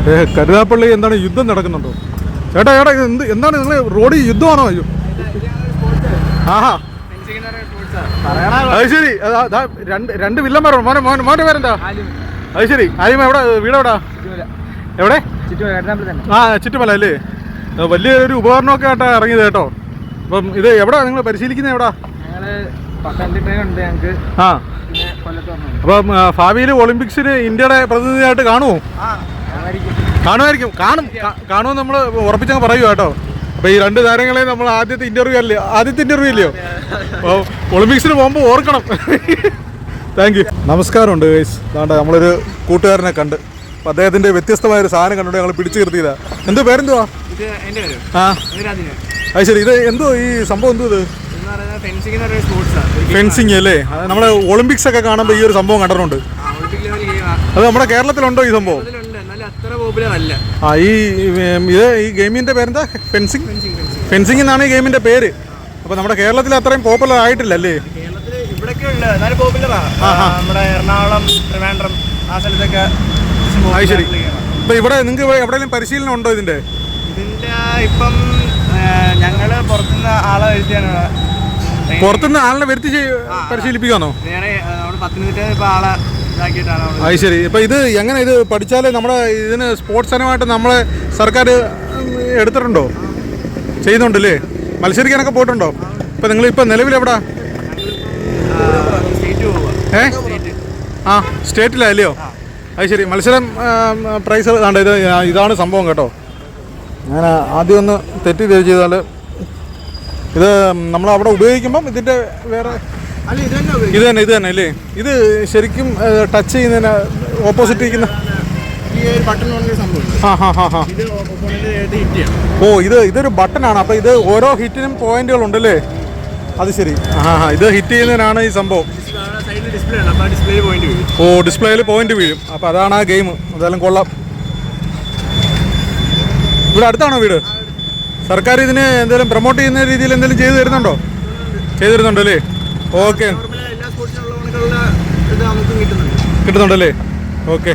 കരുനാഗപ്പള്ളി എന്താണ് യുദ്ധം നടക്കുന്നുണ്ടോ? ചേട്ടാ ചേട്ടാ എന്താണ് നിങ്ങൾ റോഡിൽ യുദ്ധമാണോ? അയ്യോ ആഹാ അത് ശരി. രണ്ട് വില്ലന്മാരോ? മോൻ്റെ പേരെന്താ? അത് ശരി. ആലിമ എവിടെ? വീടെവിടാ? എവിടെ? ചുറ്റുമല അല്ലേ? വലിയൊരു ഉപകരണമൊക്കെ ആയിട്ടാ ഇറങ്ങിയത് കേട്ടോ. അപ്പം ഇത് എവിടാ നിങ്ങൾ പരിശീലിക്കുന്നത്? എവിടാ? ആ അപ്പം ഭാവിയിൽ ഒളിമ്പിക്സിന് ഇന്ത്യയുടെ പ്രതിനിധിയായിട്ട് കാണുമോ? കാണുമെന്ന് നമ്മൾ ഉറപ്പിച്ചങ്ങ് പറയുക കേട്ടോ. അപ്പോൾ ഈ രണ്ട് താരങ്ങളെ നമ്മൾ ആദ്യത്തെ ഇൻ്റർവ്യൂ ഇല്ലയോ? അപ്പോൾ ഒളിമ്പിക്സിന് പോകുമ്പോൾ ഓർക്കണം. Thank you. നമസ്കാരമുണ്ട് ഗൈസ്. അതാണ്ട് നമ്മളൊരു കൂട്ടുകാരനെ കണ്ട്, അപ്പോൾ അദ്ദേഹത്തിൻ്റെ വ്യത്യസ്തമായൊരു സാധനം കണ്ടുകൊണ്ട് ഞങ്ങൾ പിടിച്ചു നിർത്തിയതാ. എന്തോ പേരെന്തുവാ? ആ അത് ശരി. ഇത് എന്തോ ഈ സംഭവം എന്തോ? ഇത് ഫെൻസിങ് അല്ലേ? നമ്മളെ ഒളിമ്പിക്സ് ഒക്കെ കാണുമ്പോൾ ഈ ഒരു സംഭവം കണ്ടിട്ടുണ്ട്. അത് നമ്മുടെ കേരളത്തിലുണ്ടോ ഈ സംഭവം? ആ ഈ ഗെയിമിന്റെ പേരെന്താ? ഫെൻസിങ് എന്നാണ് ഈ ഗെയിമിന്റെ പേര്. അപ്പൊ നമ്മുടെ കേരളത്തിൽ അത്രയും പോപ്പുലർ ആയിട്ടില്ല അല്ലേ? അത് ശരി. ഇപ്പൊ ഇവിടെ നിങ്ങൾക്ക് എവിടെയെങ്കിലും പരിശീലനം ഉണ്ടോ ഇതിന്റെ? ഇപ്പം ഞങ്ങള് പുറത്തുനിന്ന് ആളിനെ വരുത്തി പരിശീലിപ്പിക്കാന്നോ? അത് ശരി. ഇപ്പൊ ഇത് എങ്ങനെ ഇത് പഠിച്ചാല് നമ്മുടെ ഇതിന് സ്പോർട്സ് പരമായിട്ട് നമ്മളെ സർക്കാർ എടുത്തിട്ടുണ്ടോ? ചെയ്യുന്നുണ്ടല്ലേ? മത്സരിക്കാനൊക്കെ പോയിട്ടുണ്ടോ? ഇപ്പൊ നിങ്ങൾ ഇപ്പൊ നിലവിൽ എവിടാ? ആ സ്റ്റേറ്റിലല്ലയോ? അത് ശരി. മത്സരം പ്രൈസ് ഇതാണ് സംഭവം കേട്ടോ. ഞാൻ ആദ്യം ഒന്ന് തെറ്റി ചെയ്താൽ ഇത് നമ്മളവിടെ ഉപയോഗിക്കുമ്പം ഇതിൻ്റെ വേറെ ഇത് തന്നെ അല്ലേ? ഇത് ശരിക്കും ടച്ച് ചെയ്യുന്നതിന് ഓപ്പോസിറ്റ് ഇരിക്കുന്ന ഇതൊരു ബട്ടനാണ്. അപ്പോൾ ഇത് ഓരോ ഹിറ്റിനും പോയിന്റുകളുണ്ടല്ലേ? അത് ശരി. ഇത് ഹിറ്റ് ചെയ്യുന്നതിനാണ് ഈ സംഭവം. ഡിസ്പ്ലേയിൽ പോയിന്റ് വീഴും. അപ്പോൾ അതാണ് ആ ഗെയിം. അതെല്ലാം കൊള്ളാം. ഇവിടെ അടുത്താണോ വീട്? സർക്കാർ ഇതിന് എന്തെങ്കിലും പ്രൊമോട്ട് ചെയ്യുന്ന രീതിയിൽ എന്തെങ്കിലും ചെയ്തിരുന്നുണ്ടല്ലേ? ഓക്കെ, കിട്ടുന്നുണ്ടല്ലേ? ഓക്കെ.